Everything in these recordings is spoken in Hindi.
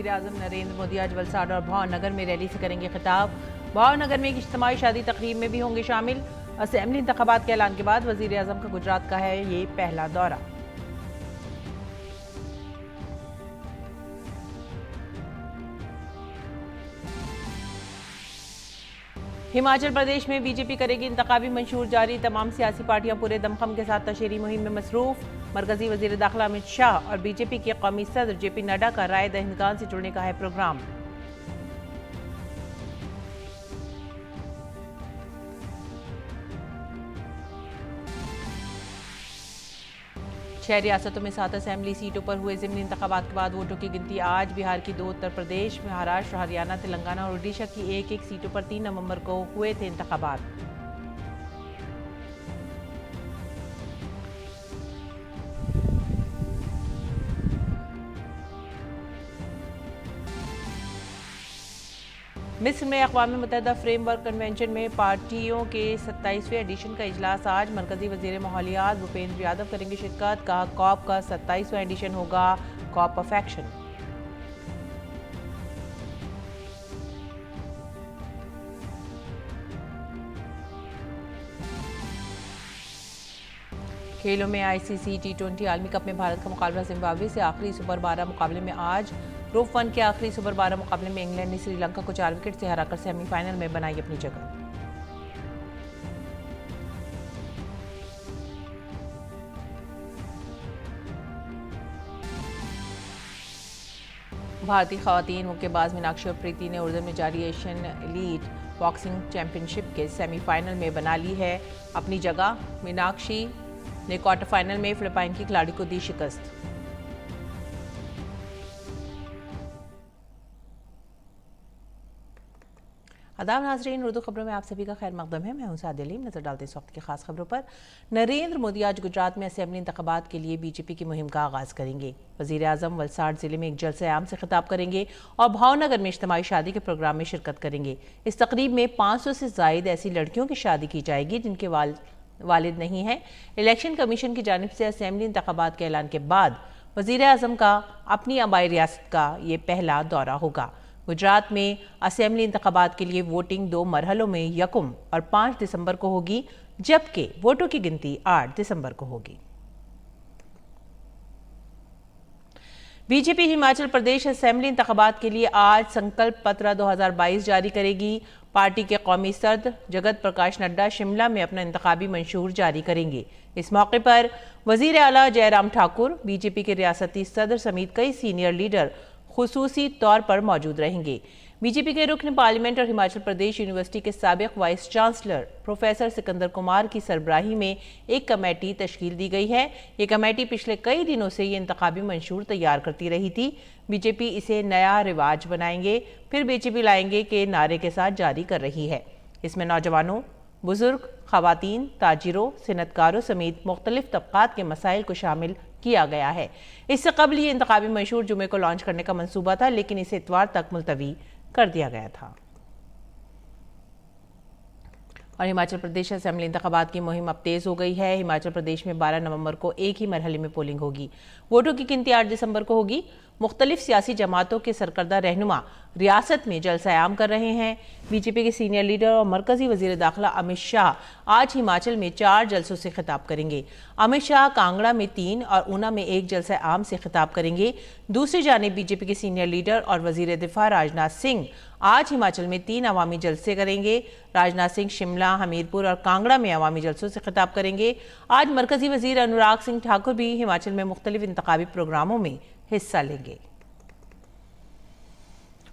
वज़ीर आज़म नरेंद्र मोदी आज वलसाड और भावनगर में रैली से करेंगे खिताब। भावनगर में एक इज्तिमाई शादी तकरीब में भी होंगे शामिल। असेंबली इंतखाबात के ऐलान के बाद वज़ीर आज़म का गुजरात का है ये पहला दौरा। हिमाचल प्रदेश में बीजेपी करेगी इंतखाबी मंशूर जारी। तमाम सियासी पार्टियां पूरे दमखम के साथ तशहरी मुहिम में मसरूफ। मरकजी वजीर दाखिला अमित शाह और बीजेपी के कौमी सदर जेपी नड्डा का राय दहिंदगान से जुड़ने का है प्रोग्राम। छह रियासतों में 7 असेंबली सीटों पर हुए ज़िमनी इंतखाबात के बाद वोटों की गिनती आज। बिहार की 2, उत्तर प्रदेश, महाराष्ट्र, हरियाणा, तेलंगाना और ओडिशा की एक सीटों पर 3 नवंबर को हुए थे इंतखाबात। मिस्र में अक़वाम मुत्तहिदा फ्रेमवर्क कन्वेंशन में पार्टियों के 27वें एडिशन का इजलास आज। मरकजी वज़ीर माहौलियात भूपेंद्र यादव करेंगे शिरकत। कहा कॉप का 27वां एडिशन होगा कॉप ऑफ एक्शन। खेलों में आईसीसी T20 आलमी कप में भारत का मुकाबला जिम्बाब्वे से आखिरी सुपर 12 मुकाबले में आज। ग्रुप 1 के आखिरी सुपर 12 मुकाबले में इंग्लैंड ने श्रीलंका को 4 विकेट से हराकर सेमीफाइनल में बनाई अपनी जगह। भारतीय खवातीन मुक्केबाज मीनाक्षी और प्रीति ने उर्दू में जारी एशियन एलीट बॉक्सिंग चैंपियनशिप के सेमीफाइनल में बना ली है अपनी जगह। मीनाक्षी ने क्वार्टर फाइनल में फिलिपाइन की खिलाड़ी को दी शिकस्त। आदाब नाज़रीन, उर्दू खबरों में आप सभी का खैर मकदम है। मैं हूं सादिया अलीम। नजर डालते हैं इस वक्त की खास खबरों पर। नरेंद्र मोदी आज गुजरात में असेंबली इंतखाबात के लिए बीजेपी की मुहिम का आगाज करेंगे। वज़ीर आज़म वलसाड जिले में एक जलसे आम से खिताब करेंगे और भावनगर में इज्तिमाई शादी के प्रोग्राम में शिरकत करेंगे। इस तकरीब में 500 से जायद ऐसी लड़कियों की शादी की जाएगी जिनके वालिद नहीं है। इलेक्शन कमीशन की जानिब से असेंबली इंतखाबात के ऐलान के बाद वज़ीर आज़म का अपनी आबाई रियासत का ये पहला दौरा होगा। गुजरात में असेंबली इंतखाबात के लिए वोटिंग 2 मरहलों में 1 और 5 दिसंबर को होगी, जबकि वोटों की गिनती 8 दिसंबर को होगी। बीजेपी हिमाचल प्रदेश असेंबली इंतखाबात के लिए आज संकल्प पत्र 2022 जारी करेगी। पार्टी के कौमी सदर जगत प्रकाश नड्डा शिमला में अपना इंतखाबी मंशूर जारी करेंगे। इस मौके पर वजीर आला जयराम ठाकुर, बीजेपी के रियासती सदर समेत कई सीनियर लीडर खुसूसी तौर पर मौजूद रहेंगे। बीजेपी के रुकन पार्लियामेंट और हिमाचल प्रदेश यूनिवर्सिटी के साबिक vice chancellor professor Sikandar Kumar की सरबराही में एक कमेटी तश्कील दी गई है। ये कमेटी पिछले कई दिनों से ये इंतखाबी मंशूर तैयार करती रही थी। बीजेपी इसे नया रिवाज बनाएंगे फिर बीजेपी लाएंगे के नारे के साथ जारी कर रही है। इसमें नौजवानों, बुजुर्ग, खवातीन, ताजिरों, सनतकारों समेत मुख्तलिफ तबकात के मसाइल को शामिल किया गया है। इससे कबल ये इंतखाबी मंशूर जुमे को लॉन्च करने का मंसूबा था, लेकिन इसे इतवार तक मुलतवी कर दिया गया था। और हिमाचल प्रदेश असेंबली इंतखाबात की मुहिम अब तेज हो गई है। हिमाचल प्रदेश में 12 नवंबर को एक ही मरहले में पोलिंग होगी। वोटों की गिनती 8 दिसंबर को होगी। मुख्तलिफ सियासी जमातों के सरकर्दा रहनुमा रियासत में जलसा-ए-आम कर रहे हैं। बीजेपी के सीनियर लीडर और मरकजी वजीर दाखिला अमित शाह आज हिमाचल में 4 जलसों से खिताब करेंगे। अमित शाह कांगड़ा में 3 और ऊना में 1 जलसा-ए-आम से खिताब करेंगे। दूसरी जानिब बीजेपी के सीनियर लीडर और वजीर दिफा राजनाथ सिंह आज हिमाचल में 3 अवामी जलसे करेंगे। राजनाथ सिंह शिमला, हमीरपुर और कांगड़ा में अवामी जलसों से खिताब करेंगे। आज मरकजी वजीर अनुराग सिंह ठाकुर भी हिमाचल में मुख्तलिफ इंतखाबी प्रोग्रामों में हिस्सा लेंगे।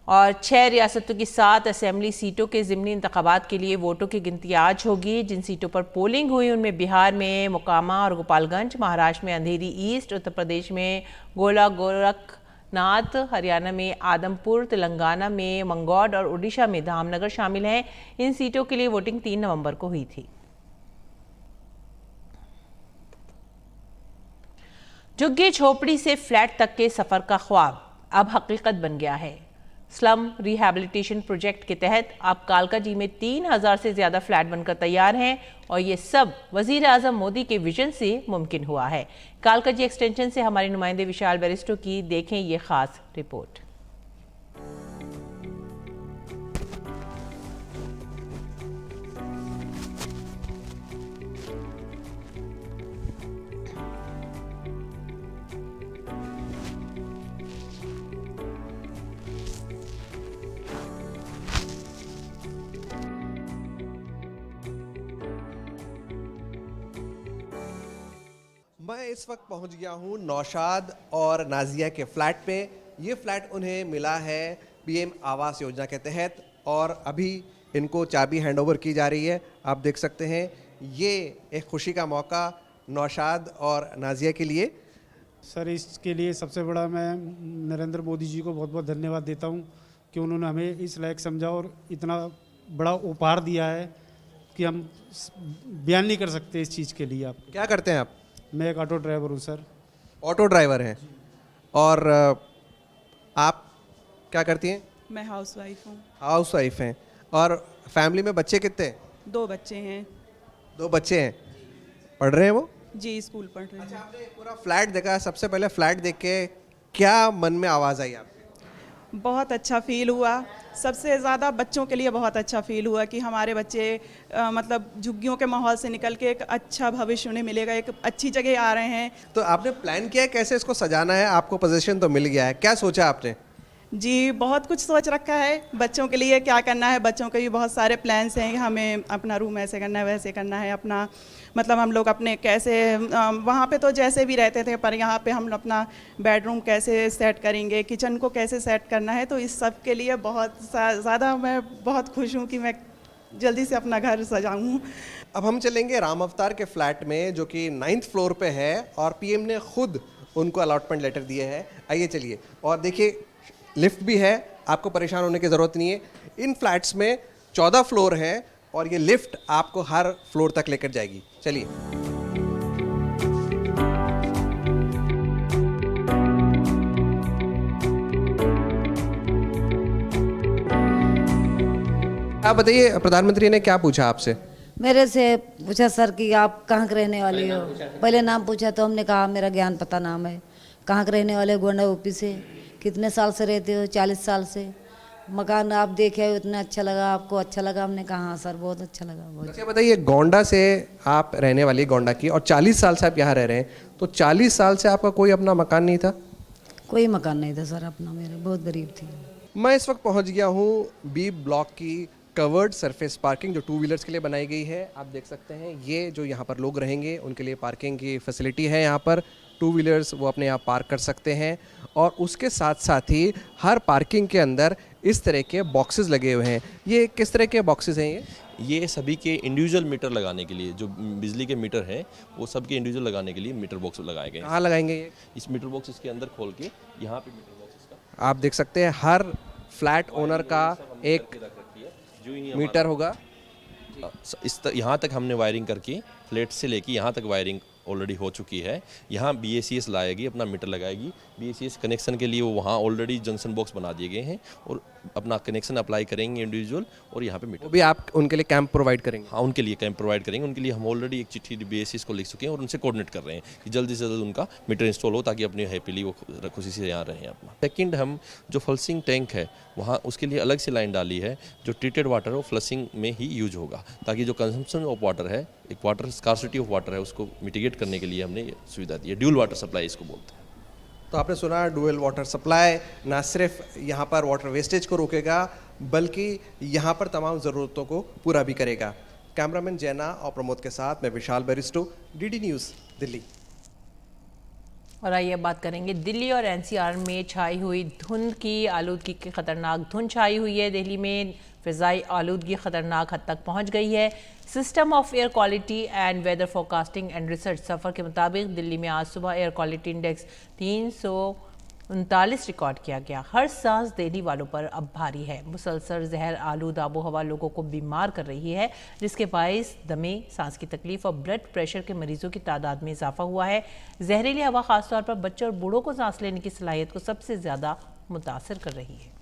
और 6 रियासतों की 7 असेंबली सीटों के ज़िमनी इंतखाबात के लिए वोटों की गिनती आज होगी। जिन सीटों पर पोलिंग हुई उनमें बिहार में मोकामा और गोपालगंज, महाराष्ट्र में अंधेरी ईस्ट, उत्तर प्रदेश में गोला गोरखनाथ, हरियाणा में आदमपुर, तेलंगाना में मंगौड और ओडिशा में धामनगर शामिल हैं। इन सीटों के लिए वोटिंग 3 नवंबर को हुई थी। झुग्गी झोपड़ी से फ्लैट तक के सफर का ख्वाब अब हकीकत बन गया है। स्लम रिहैबिलिटेशन प्रोजेक्ट के तहत अब कालकाजी में 3000 से ज्यादा फ्लैट बनकर तैयार हैं और ये सब वजीर आजम मोदी के विजन से मुमकिन हुआ है। कालकाजी एक्सटेंशन से हमारे नुमाइंदे विशाल बैरिस्टो की देखें ये खास रिपोर्ट। मैं इस वक्त पहुंच गया हूं नौशाद और नाजिया के फ्लैट पे। ये फ्लैट उन्हें मिला है पीएम आवास योजना के तहत और अभी इनको चाबी हैंडओवर की जा रही है। आप देख सकते हैं ये एक खुशी का मौका नौशाद और नाजिया के लिए। सर, इसके लिए सबसे बड़ा मैं नरेंद्र मोदी जी को बहुत बहुत धन्यवाद देता हूं कि उन्होंने हमें इस लायक समझा और इतना बड़ा उपहार दिया है कि हम बयान नहीं कर सकते इस चीज़ के लिए। आप क्या करते हैं आप? मैं एक ऑटो ड्राइवर हूं सर। ऑटो ड्राइवर हैं। और आप क्या करती हैं? मैं हाउस वाइफ हूँ। हाउस वाइफ हैं। और फैमिली में बच्चे कितने हैं? 2 बच्चे हैं। 2 बच्चे हैं। पढ़ रहे हैं वो? जी, स्कूल पढ़ रहे हैं। आपने पूरा फ्लैट देखा, सबसे पहले फ्लैट देख के क्या मन में आवाज़ आई आपके? बहुत अच्छा फील हुआ। सबसे ज़्यादा बच्चों के लिए बहुत अच्छा फील हुआ कि हमारे बच्चे मतलब झुग्गियों के माहौल से निकल के एक अच्छा भविष्य उन्हें मिलेगा, एक अच्छी जगह आ रहे हैं। तो आपने प्लान किया है कैसे इसको सजाना है? आपको पोजीशन तो मिल गया है, क्या सोचा आपने? जी, बहुत कुछ सोच रखा है बच्चों के लिए क्या करना है। बच्चों के भी बहुत सारे प्लान्स हैं। हमें अपना रूम ऐसे करना है, वैसे करना है। अपना मतलब हम लोग अपने कैसे वहाँ पे तो जैसे भी रहते थे, पर यहाँ पे हम अपना बेडरूम कैसे सेट करेंगे, किचन को कैसे सेट करना है। तो इस सब के लिए बहुत ज़्यादा मैं बहुत खुश हूँ कि मैं जल्दी से अपना घर सजाऊँ। अब हम चलेंगे राम अवतार के फ्लैट में जो कि 9th फ्लोर पे है और पीएम ने खुद उनको अलॉटमेंट लेटर दिए है। आइए चलिए। और देखिए लिफ्ट भी है, आपको परेशान होने की ज़रूरत नहीं है। इन फ्लैट्स में 14 फ्लोर है और ये लिफ्ट आपको हर फ्लोर तक लेकर जाएगी। चलिए। आप बताइए, प्रधानमंत्री ने क्या पूछा आपसे? मेरे से पूछा सर कि आप कहाँ के रहने वाले हो। पहले नाम पूछा तो हमने कहा मेरा ज्ञान पता नाम है। कहाँ के रहने वाले? गोंडा यूपी से। कितने साल से रहते हो? 40 साल से। मकान आप देखे हो, इतना अच्छा लगा, आपको अच्छा लगा? हमने कहा हाँ सर, बहुत अच्छा लगा। बहुत अच्छा बताइए, गोंडा से आप रहने वाली, गोंडा की, और 40 साल से आप यहाँ रह रहे हैं, तो 40 साल से आपका कोई अपना मकान नहीं था? कोई मकान नहीं था सर अपना, मेरे बहुत गरीब थी। मैं इस वक्त पहुँच गया हूँ बी ब्लॉक की कवर्ड सरफेस पार्किंग जो 2 व्हीलर्स के लिए बनाई गई है। आप देख सकते हैं ये जो यहाँ पर लोग रहेंगे उनके लिए पार्किंग की फैसिलिटी है। यहाँ पर 2 व्हीलर्स वो अपने आप पार्क कर सकते हैं और उसके साथ साथ ही हर पार्किंग के अंदर इस तरह के बॉक्सेस लगे हुए हैं। ये किस तरह के बॉक्सेस हैं? ये सभी के इंडिविजुअल मीटर लगाने के लिए, जो बिजली के मीटर हैं वो सबके इंडिविजुअल लगाने के लिए मीटर बॉक्स लगाए गए हैं। कहाँ लगाएंगे ये? इस मीटर बॉक्स इसके अंदर खोल के यहाँ पे मीटर बॉक्स इसका आप देख सकते हैं हर फ्लैट ओनर का एक मीटर होगा। यहाँ तक हमने वायरिंग करके फ्लैट से लेके यहाँ तक वायरिंग ऑलरेडी हो चुकी है। यहाँ BACS लाएगी, अपना मीटर लगाएगी। BACS कनेक्शन के लिए वो वहाँ ऑलरेडी जंक्शन बॉक्स बना दिए गए हैं और अपना कनेक्शन अप्लाई करेंगे इंडिविजुअल और यहाँ पे मीटर। वो भी आप उनके लिए कैंप प्रोवाइड करेंगे? हाँ, उनके लिए कैंप प्रोवाइड करेंगे। उनके लिए हम ऑलरेडी एक चिट्ठी BACS को लिख चुके हैं और उनसे कोऑर्डिनेट कर रहे हैं कि जल्दी से जल्द उनका मीटर इंस्टॉल हो ताकि अपनी हैप्पीली वो खुशी से यहाँ रहें अपना। सेकेंड, हम जो फ्लशिंग टैंक है वहाँ उसके लिए अलग से लाइन डाली है। जो ट्रीटेड वाटर है वो फ्लशिंग में ही यूज होगा ताकि जो कंजम्पशन ऑफ वाटर है, एक वाटर स्कार्सिटी ऑफ वाटर है, उसको मिटिगेट करने के लिए हमने ये सुविधा दी है। ड्यूल वाटर सप्लाई इसको बोलते हैं। तो आपने सुना, डुअल वाटर सप्लाई ना सिर्फ यहाँ पर वाटर वेस्टेज को रोकेगा बल्कि यहाँ पर तमाम ज़रूरतों को पूरा भी करेगा। कैमरामैन जैना और प्रमोद के साथ मैं विशाल बैरिस्टो, DD न्यूज़, दिल्ली। और आइए अब बात करेंगे दिल्ली और NCR में छाई हुई धुंध की। आलूदगी की खतरनाक धुंध छाई हुई है। दिल्ली में फ़िज़ाई आलूदगी खतरनाक हद तक पहुंच गई है। System of air quality and weather forecasting and research SAFAR के मुताबिक दिल्ली में आज सुबह एयर क्वालिटी इंडेक्स 339 रिकॉर्ड किया गया। हर सांस देने वालों पर अब भारी है। मुसलसल जहर आलूद आबो हवा लोगों को बीमार कर रही है, जिसके बायस दमे, सांस की तकलीफ और ब्लड प्रेशर के मरीजों की तादाद में इजाफा हुआ है। जहरीली हवा खासतौर पर बच्चों और बूढ़ों को सांस लेने की सलाहियत को सबसे ज़्यादा मुतासर कर रही है।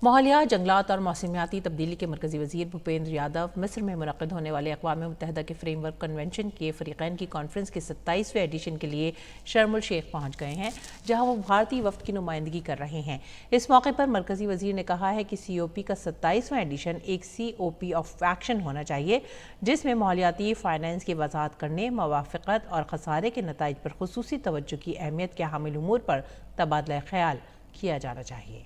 माहौलियात, जंगलात और मौसमियाती तब्दीली के मरकज़ी वज़ीर भूपेंद्र यादव मिस्र में मुनक़िद होने वाले अक़वाम मुत्तहिदा के फ्रेमवर्क कन्वेंशन के फ़रीक़ैन की कॉन्फ्रेंस के 27वें एडिशन के लिए शर्म उल शेख पहुँच गए हैं, जहाँ वो भारतीय वफ़द की नुमाइंदगी कर रहे हैं। इस मौके पर मरकज़ी वज़ीर ने कहा है कि COP का 27वां एडिशन एक COP ऑफ एक्शन होना चाहिए, जिसमें माहौलियाती फ़ाइनेंस की वज़ाहत करने, मवाफ़क़त और खसारे के नताइज पर ख़ुसूसी तवज्जो की अहमियत के हामिल उमूर पर तबादला ख़याल किया जाना चाहिए।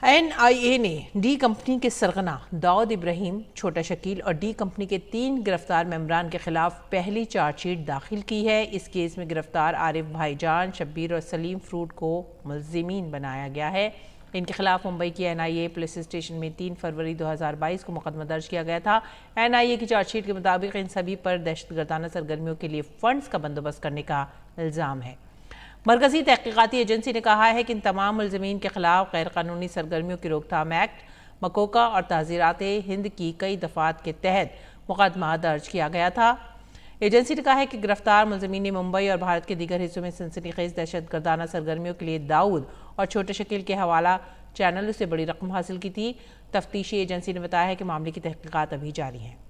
NIA ने डी कंपनी के सरगना दाऊद इब्राहिम, छोटा शकील और डी कंपनी के 3 गिरफ्तार मेंबरान के खिलाफ पहली चार्जशीट दाखिल की है। इस केस में गिरफ्तार आरिफ भाईजान, शब्बीर और सलीम फ्रूट को मुल्जिमीन बनाया गया है। इनके खिलाफ मुंबई की NIA पुलिस स्टेशन में 3 फरवरी 2022 को मुकदमा दर्ज किया गया था। NIA की चार्जशीट के मुताबिक इन सभी पर दहशतगर्दाना सरगर्मियों के लिए फंड्स का बंदोबस्त करने का इल्ज़ाम है। मरकजी तहकीकाती एजेंसी ने कहा है कि इन तमाम मुल्ज़मीन के खिलाफ गैर कानूनी सरगर्मियों की रोकथाम एक्ट, मकोका और ताज़ीरात हिंद की कई दफ़ात के तहत मुकदमा दर्ज किया गया था। एजेंसी ने कहा है कि गिरफ्तार मुल्ज़मीन ने मुंबई और भारत के दीगर हिस्सों में सनसनीखेज़ दहशतगर्दाना सरगर्मियों के लिए दाऊद और छोटे शकील के हवाला चैनलों से बड़ी रकम हासिल की थी। तफ्तीशी एजेंसी ने बताया है कि मामले की तहकीकात अभी जारी है।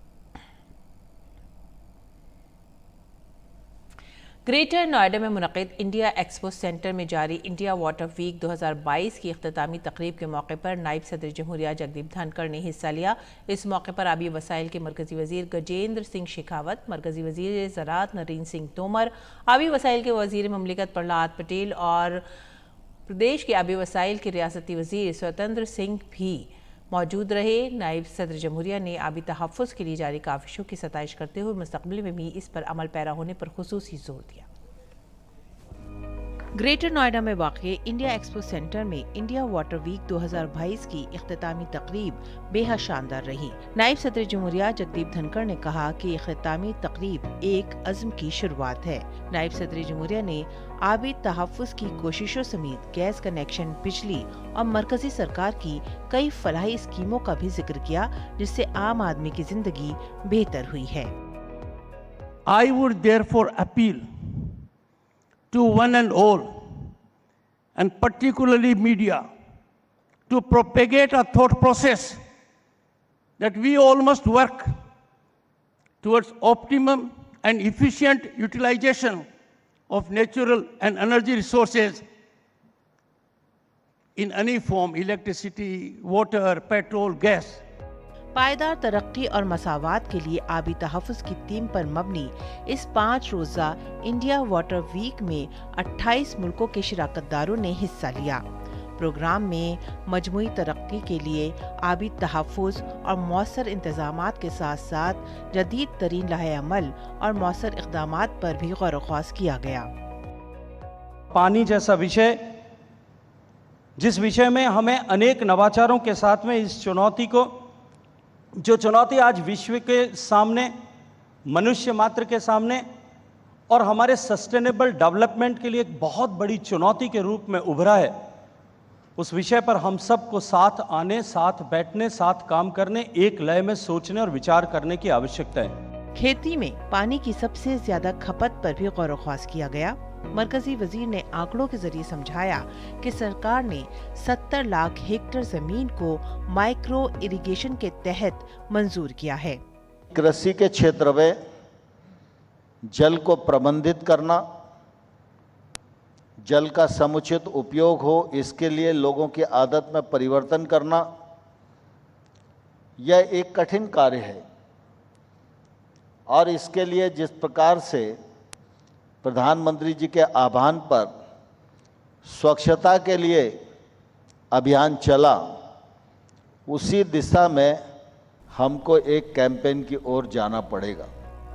ग्रेटर नोएडा में मुनक़िद इंडिया एक्सपो सेंटर में जारी इंडिया वाटर वीक 2022 की इख्तितामी तकरीब के मौके पर नायब सदर जमहूरिया जगदीप धनखड़ ने हिस्सा लिया। इस मौके पर आबी वसाइल के मरकजी वजीर गजेंद्र सिंह शेखावत, मरकजी वजीर ज़राअत नरीन सिंह तोमर, आबी वसाइल के वजीर ममलिकत प्रहलाद पटेल और प्रदेश के आबी वसाइल के रियासती वजीर स्वतंत्र सिंह भी मौजूद रहे। नायब सदर जमहूरिया ने आबी तहफ़्फ़ुज़ के लिए जारी काविशों की सताइश करते हुए मुस्तक़बिल में भी इस पर अमल पैरा होने पर खुसूसी जोर दिया। ग्रेटर नोएडा में वाक़ इंडिया एक्सपो सेंटर में इंडिया वाटर वीक 2022 की इख्तितामी तकरीब बेहद शानदार रही। नायब सदर जमहूरिया जगदीप धनखड़ ने कहा कि इख्तितामी तकरीब एक अज़्म की शुरुआत है। नायब सदर जमहूरिया ने आबी तहफ़्फ़ुज़ की कोशिशों समेत गैस कनेक्शन, बिजली और मरकजी सरकार की कई फलाही स्कीमों का भी जिक्र किया, जिससे आम आदमी की जिंदगी बेहतर हुई है। I would therefore appeal to one and all, and particularly media, to propagate a thought process that we all must work towards optimum and efficient utilization of natural and energy resources in any form: electricity, water, petrol, gas. पायदार तरक्की और मसावात के लिए आबी तहफ़्फ़ुज़ की थीम पर मबनी इस 5 रोज़ा इंडिया वाटर वीक में 28 मुल्कों के शिराकतदारों ने हिस्सा लिया। प्रोग्राम में मजमूई तरक्की के लिए आबी तहफ़्फ़ुज़ और मौसर इंतज़ामात के साथ साथ जदीद तरीन लाहे अमल और मौसर इक़दामात पर भी गौर व ख़ौज़ किया गया। पानी जैसा विषय, जिस विषय में हमें अनेक नवाचारों के साथ में इस चुनौती को, जो चुनौती आज विश्व के सामने, मनुष्य मात्र के सामने और हमारे सस्टेनेबल डेवलपमेंट के लिए एक बहुत बड़ी चुनौती के रूप में उभरा है, उस विषय पर हम सबको साथ आने, साथ बैठने, साथ काम करने, एक लय में सोचने और विचार करने की आवश्यकता है। खेती में पानी की सबसे ज्यादा खपत पर भी गौर व ख़ौज़ किया गया। मरकजी वजीर ने आंकड़ों के जरिए समझाया कि सरकार ने 70 लाख हेक्टेयर जमीन को माइक्रो इरिगेशन के तहत मंजूर किया है। कृषि के क्षेत्र में जल को प्रबंधित करना, जल का समुचित उपयोग हो, इसके लिए लोगों की आदत में परिवर्तन करना, यह एक कठिन कार्य है। और इसके लिए जिस प्रकार से प्रधानमंत्री जी के आह्वान पर स्वच्छता के लिए अभियान चला, उसी दिशा में हमको एक कैंपेन की ओर जाना पड़ेगा।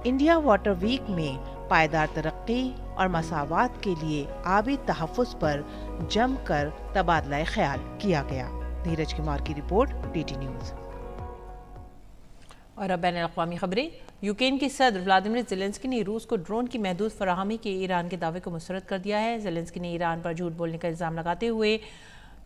इंडिया वाटर वीक में पायदार तरक्की और मसावात के लिए आबी तहफ़्फ़ुज़ पर जमकर तबादला ख्याल किया गया। नीरज कुमार की रिपोर्ट, DT न्यूज़। और अब बैनुल-अक़वामी खबरें। यूक्रेन के सदर व्लादिमीर ज़ेलेंस्की ने रूस को ड्रोन की महदूद फराहमी के ईरान के दावे को मुस्तरद कर दिया है। ज़ेलेंस्की ने ईरान पर झूठ बोलने का इल्ज़ाम लगाते हुए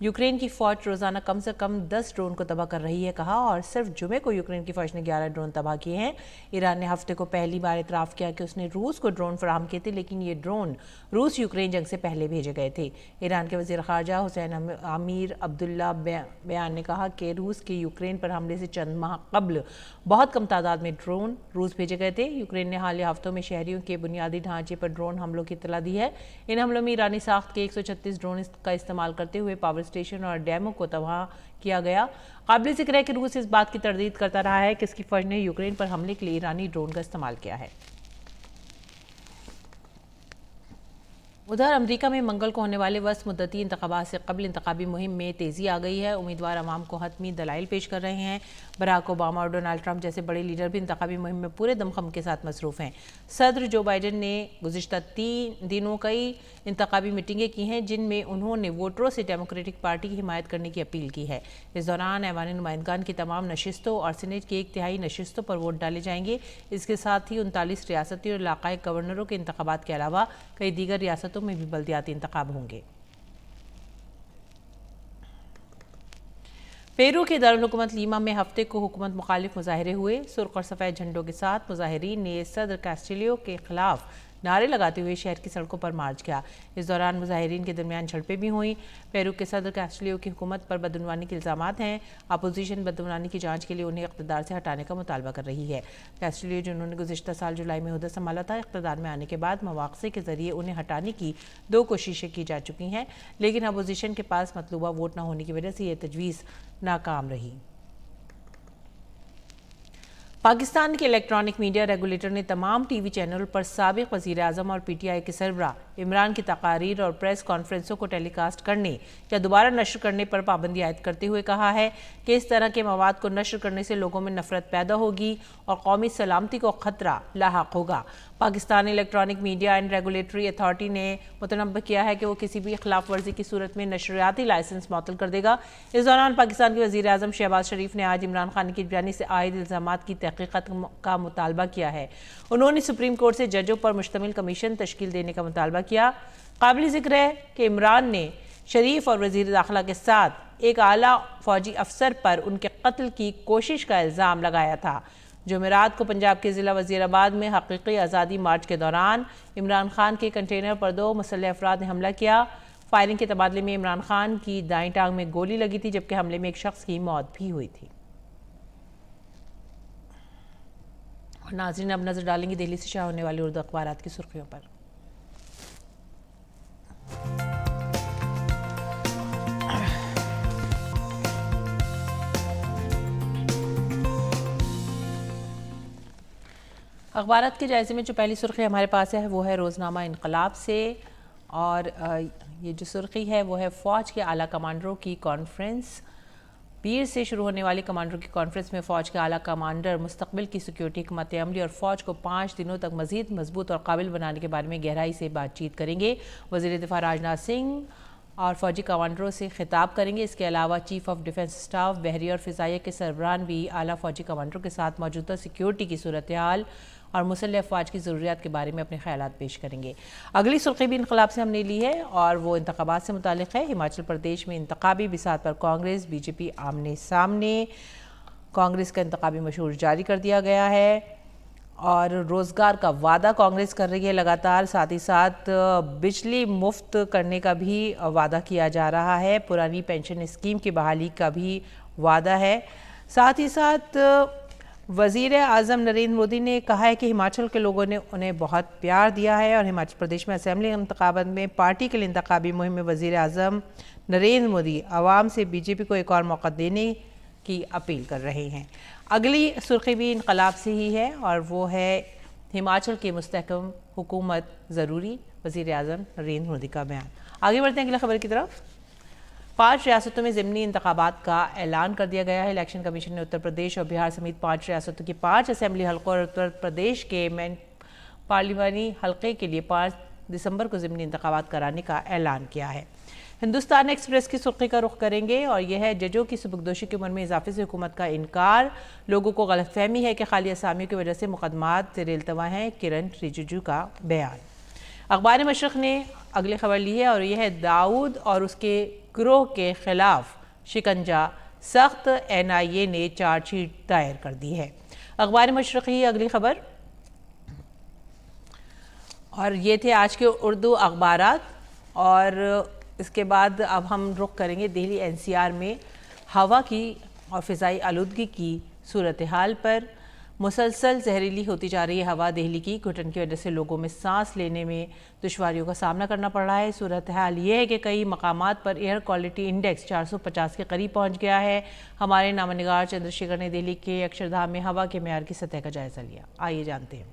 यूक्रेन की फ़ौज रोज़ाना कम से कम 10 ड्रोन को तबाह कर रही है कहा, और सिर्फ जुमे को यूक्रेन की फ़ौज ने 11 ड्रोन तबाह किए हैं। ईरान ने हफ्ते को पहली बार इतराफ़ किया कि उसने रूस को ड्रोन फराहम किए थे, लेकिन ये ड्रोन रूस यूक्रेन जंग से पहले भेजे गए थे। ईरान के वज़ीर ख़ारजा हुसैन अमीर अब्दुल्ला बयान ने कहा कि रूस के यूक्रेन पर हमले से चंद माह कबल बहुत कम तादाद में ड्रोन रूस भेजे गए थे। यूक्रेन ने हालिया हफ्तों में शहरियों के बुनियादी ढांचे पर ड्रोन हमलों की इत्तला दी है। इन हमलों में ईरानी साख्त के 136 ड्रोन का इस्तेमाल करते हुए पावर स्टेशन और डैमों को तबाह किया गया। काबिल ज़िक्र है कि रूस इस बात की तरदीद करता रहा है कि इसकी फौज ने यूक्रेन पर हमले के लिए ईरानी ड्रोन का इस्तेमाल किया है। उधर अमेरिका में मंगल को होने वाले वस्त मुद्दती इंतखाबात से कबल इंतखाबी मुहिम में तेज़ी आ गई है। उम्मीदवार अवाम को हतमी दलाइल पेश कर रहे हैं। बराक ओबामा और डोनाल्ड ट्रंप जैसे बड़े लीडर भी इंतखाबी मुहिम में पूरे दमखम के साथ मसरूफ़ हैं। सदर जो बाइडन ने गुज़िश्ता 3 दिनों कई इंतखाबी मीटिंगें की हैं, जिनमें उन्होंने वोटरों से डेमोक्रेटिक पार्टी की हिमायत करने की अपील की है। इस दौरान ऐवान नुमाइंदगान की तमाम नशिस्तों और सीनेट की 1/3 नशिस्तों पर वोट डाले जाएंगे। इसके साथ ही 39 रियासती और इलाकाई गवर्नरों के इंतखाबात के अलावा कई दीगर रियासतों में भी बल्दियाती इंतखाब होंगे। पेरू के दारुल हुकूमत लीमा में हफ्ते को हुकूमत मुखालिफ मुजाहरे हुए। सुर्ख और सफ़ेद झंडों के साथ मुजाहिरीन ने सदर कैस्टिलियो के खिलाफ नारे लगाते हुए शहर की सड़कों पर मार्च किया। इस दौरान मुजाहिरीन के दरमियान झड़पें भी हुई। पेरू के सदर कैस्टिलियो की हुकूमत पर बदउनवानी के इल्ज़ामात हैं। अपोजिशन बदउनवानी की जांच के लिए उन्हें इक़्तिदार से हटाने का मुतालबा कर रही है। कैस्टिलियो, जिन्होंने गुज़िश्ता साल जुलाई में ओहदा संभाला था, इक़्तिदार में आने के बाद मवाक़से के ज़रिए उन्हें हटाने की 2 कोशिशें की जा चुकी हैं, लेकिन अपोजिशन के पास मतलूबा वोट न होने की वजह से ये तजवीज़ नाकाम रही। पाकिस्तान के इलेक्ट्रॉनिक मीडिया रेगुलेटर ने तमाम टीवी चैनलों पर साबिक़ वज़ीर आज़म और PTI के सरबराह इमरान की तकारीर और प्रेस कॉन्फ्रेंसों को टेलीकास्ट करने या दोबारा नशर करने पर पाबंदी आयद करते हुए कहा है कि इस तरह के मवाद को नशर करने से लोगों में नफरत पैदा होगी और कौमी सलामती को ख़तरा लाहक होगा। Pakistan electronic media and regulatory authority ने मुतनब्बह किया है कि वो किसी भी खिलाफ वर्जी की सूरत में नशरियाती लाइसेंस मुअत्तल कर देगा। इस दौरान पाकिस्तान के वज़ीर आज़म शहबाज शरीफ ने आज इमरान खान की जानिब से आयद इल्ज़ामात की तहक़ीक़त का मुतालबा किया है। उन्होंने सुप्रीम कोर्ट से जजों पर मुश्तमिल कमीशन तश्कील देने का मुतालबा किया। काबिल ज़िक्र है कि इमरान ने शरीफ और वज़ीर दाखिला के साथ एक आला फ़ौजी अफसर पर उनके कत्ल की कोशिश का इल्ज़ाम लगाया था। जुमेरात को पंजाब के ज़िला वज़ीराबाद में हकीकी आज़ादी मार्च के दौरान इमरान खान के कंटेनर पर 2 मुसल्लह अफराद ने हमला किया। फायरिंग के तबादले में इमरान खान की दाईं टांग में गोली लगी थी, जबकि हमले में एक शख्स की मौत भी हुई थी। और नाज़रीन, अब नज़र डालेंगे दिल्ली से शाया होने वाली उर्दू अखबारात की सुर्खियों पर। अखबारात के जायज़े में जो पहली सुर्खी हमारे पास है वो है रोज़नामा इनकलाब से, और ये जो सुर्खी है वो है फ़ौज के आला कमांडरों की कॉन्फ्रेंस। पीर से शुरू होने वाली कमांडरों की कॉन्फ्रेंस में फ़ौज के आला कमांडर मुस्तकबिल की सिक्योरिटी हिकमत अमली और फ़ौज को 5 दिनों तक मज़ीद मजबूत और काबिल बनाने के बारे में गहराई से बातचीत करेंगे। वज़ीर दिफ़ा राजनाथ सिंह और फ़ौजी कमांडरों से खिताब करेंगे। इसके अलावा चीफ़ ऑफ डिफेंस स्टाफ, बहरी और फ़िज़ाइया के सरबराहान भी आला फ़ौजी कमांडरों के साथ मौजूदा सिक्योरिटी की सूरत हाल और मुसल्लह अफ़वाज की ज़रूरियात के बारे में अपने ख़यालात पेश करेंगे। अगली सुर्खी भी इनकलाब से हमने ली है और वो इंतखाबात से मुताल्लिक़ है। हिमाचल प्रदेश में इंतखाबी बिसात पर कांग्रेस BJP आमने सामने। कांग्रेस का इंतखाबी मशहूर जारी कर दिया गया है और रोज़गार का वादा कांग्रेस कर रही है लगातार। साथ ही साथ बिजली मुफ्त करने का भी वादा किया जा रहा है। पुरानी पेंशन स्कीम की बहाली का भी वादा है। साथ ही साथ वज़ीर आज़म नरेंद्र मोदी ने कहा है कि हिमाचल के लोगों ने उन्हें बहुत प्यार दिया है और हिमाचल प्रदेश में असेंबली इंतखाबात में पार्टी के लिए इंतखाबी मुहिम में वज़ीर आज़म नरेंद्र मोदी आवाम से BJP को एक और मौका देने की अपील कर रहे हैं। अगली सुर्खी भी इनकलाब से ही है और वो है हिमाचल की मुस्तहकम हुकूमत ज़रूरी, वज़ीर आज़म नरेंद्र मोदी का बयान। आगे बढ़ते हैं अगली खबर की तरफ। 5 रियासतों में ज़िमनी इंतखाबात का ऐलान कर दिया गया है। इलेक्शन कमीशन ने उत्तर प्रदेश और बिहार समेत 5 रियासतों की 5 असेंबली हल्कों और उत्तर प्रदेश के मेन पार्लिमानी हल्के के लिए 5 दिसंबर को ज़िमनी इंतखाबात कराने का ऐलान किया है। हिंदुस्तान एक्सप्रेस की सुर्खी का रुख करेंगे और यह है जजों की सुबकदोशी की उम्र में इजाफे से हुकूमत का इनकार। लोगों को गलतफहमी है कि खाली असामियों की वजह से मुकदमात ज़ेर-ए-इल्तवा हैं। किरण रिजिजू का बयान। अखबार मशरक़ ने अगली खबर ली है और यह है दाऊद और उसके गिरोह के खिलाफ शिकंजा सख्त, NIA ने चार्जशीट दायर कर दी है। अखबार मशरक़ ही अगली खबर और ये थे आज के उर्दू अखबारात। और इसके बाद अब हम रुख करेंगे दिल्ली NCR में हवा की और फ़िज़ाई आलूदगी की सूरत हाल पर। मुसलसल जहरीली होती जा रही है हवा दिल्ली की। घुटन की वजह से लोगों में सांस लेने में दुश्वारियों का सामना करना पड़ रहा है। सूरत हाल ये है कि कई मकामात पर एयर क्वालिटी इंडेक्स 450 के करीब पहुंच गया है। हमारे नामनिगार चंद्रशेखर ने दिल्ली के अक्षरधाम में हवा के मेयार की सतह का जायज़ा लिया। आइए जानते हैं।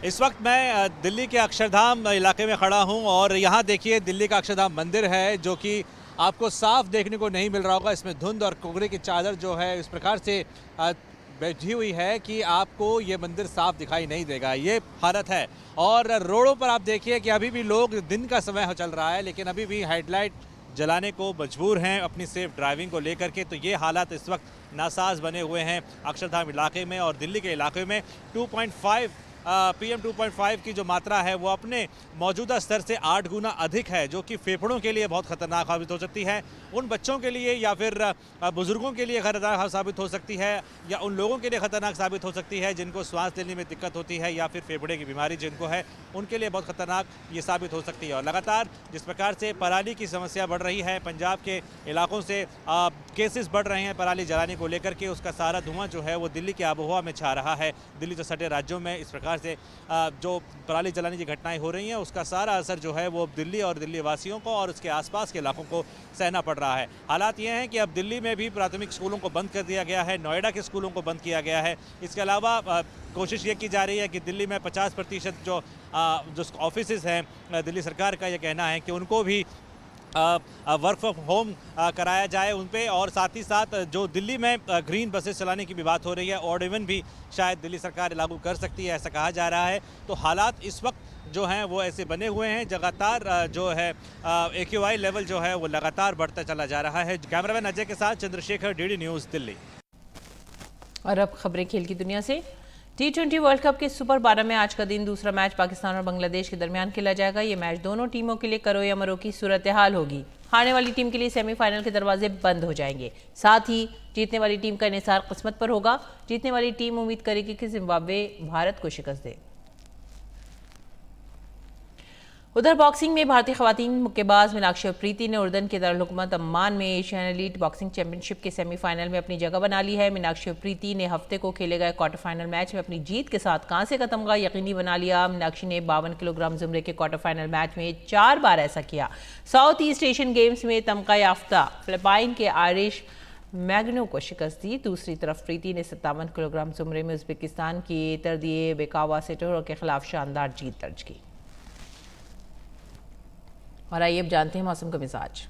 इस वक्त मैं दिल्ली के अक्षरधाम इलाके में खड़ा हूं और यहाँ देखिए दिल्ली का अक्षरधाम मंदिर है जो कि आपको साफ देखने को नहीं मिल रहा होगा। इसमें धुंध और कोहरे की चादर जो है इस प्रकार से बैठी हुई है कि आपको ये मंदिर साफ दिखाई नहीं देगा, ये हालत है। और रोडों पर आप देखिए कि अभी भी लोग, दिन का समय चल रहा है लेकिन अभी भी हेडलाइट जलाने को मजबूर हैं अपनी सेफ ड्राइविंग को लेकर के। तो ये हालात इस वक्त नासाज बने हुए हैं अक्षरधाम इलाके में और दिल्ली के इलाके में। 2.5 PM 2.5 की जो मात्रा है वो अपने मौजूदा स्तर से 8 गुना अधिक है, जो कि फेफड़ों के लिए बहुत ख़तरनाक साबित हो सकती है। उन बच्चों के लिए या फिर बुज़ुर्गों के लिए खतरनाक साबित हो सकती है, या उन लोगों के लिए खतरनाक साबित हो सकती है जिनको सांस लेने में दिक्कत होती है या फिर फेफड़े की बीमारी जिनको है, उनके लिए बहुत खतरनाक ये साबित हो सकती है। और लगातार जिस प्रकार से पराली की समस्या बढ़ रही है, पंजाब के इलाकों से केसेस बढ़ रहे हैं पराली जलाने को लेकर के, उसका सारा धुआं जो है वो दिल्ली की आबोहवा में छा रहा है। दिल्ली तो सटे राज्यों में इस प्रकार से जो पराली जलाने की घटनाएं हो रही हैं उसका सारा असर जो है वो दिल्ली और दिल्ली वासियों को और उसके आसपास के इलाकों को सहना पड़ रहा है। हालात ये हैं कि अब दिल्ली में भी प्राथमिक स्कूलों को बंद कर दिया गया है, नोएडा के स्कूलों को बंद किया गया है। इसके अलावा कोशिश ये की जा रही है कि दिल्ली में 50% जो ऑफिसेज हैं, दिल्ली सरकार का ये कहना है कि उनको भी वर्क फ्रॉम होम कराया जाए उन पे, और साथ ही साथ जो दिल्ली में ग्रीन बसेस चलाने की भी बात हो रही है, ऑड इवन भी शायद दिल्ली सरकार लागू कर सकती है, ऐसा कहा जा रहा है। तो हालात इस वक्त जो हैं वो ऐसे बने हुए हैं, लगातार जो है AQI लेवल जो है वो लगातार बढ़ता चला जा रहा है। कैमरामैन अजय के साथ चंद्रशेखर, DD न्यूज़, दिल्ली। और अब खबरें खेल की दुनिया से। T20 वर्ल्ड कप के सुपर 12 में आज का दिन दूसरा मैच पाकिस्तान और बांग्लादेश के दरमियान खेला जाएगा। ये मैच दोनों टीमों के लिए करो या मरो की सूरत हाल होगी। हारने वाली टीम के लिए सेमीफाइनल के दरवाजे बंद हो जाएंगे। साथ ही जीतने वाली टीम का इन्हिसार किस्मत पर होगा। जीतने वाली टीम उम्मीद करेगी कि जिम्बाब्वे भारत को शिकस्त दे। उधर बॉक्सिंग में भारतीय खवातीन मुक्केबाज मीनाक्षी अफरीदी ने उर्दन के दारुल-हुकूमत अम्मान में एशियन एलीट बॉक्सिंग चैंपियनशिप के सेमीफाइनल में अपनी जगह बना ली है। मीनाक्षी अफरीदी ने हफ्ते को खेले गए क्वार्टर फाइनल मैच में अपनी जीत के साथ कांसे का तमगा यकीनी बना लिया। मीनाक्षी ने 52 किलोग्राम जुमरे के क्वार्टर फाइनल मैच में 4 बार ऐसा किया। साउथ ईस्ट एशियन गेम्स में तमगा याफ्ता फिलिपाइन के आरिश मैग्नो को शिकस्त दी। दूसरी तरफ प्रीति ने 57 किलोग्राम जुमरे में उज्बेकिस्तान की तर्दिए बेकावा सेटोरो के खिलाफ शानदार जीत दर्ज की। और आइए अब जानते हैं मौसम का मिजाज।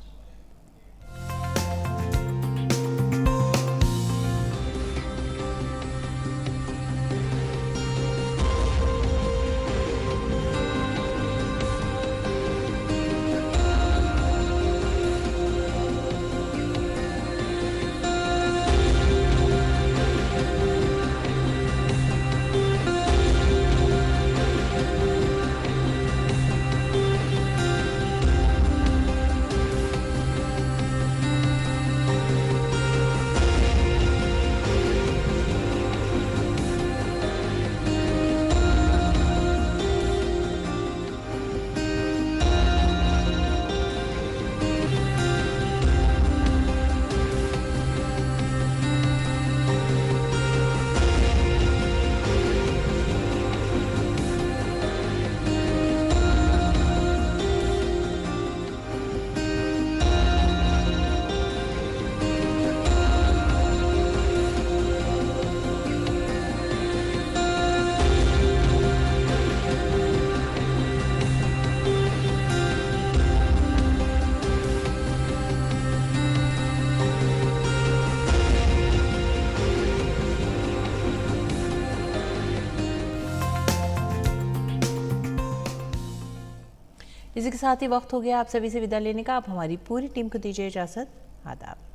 इसी के साथ ही वक्त हो गया आप सभी से विदा लेने का। आप हमारी पूरी टीम को दीजिए इजाज़त। आदाब।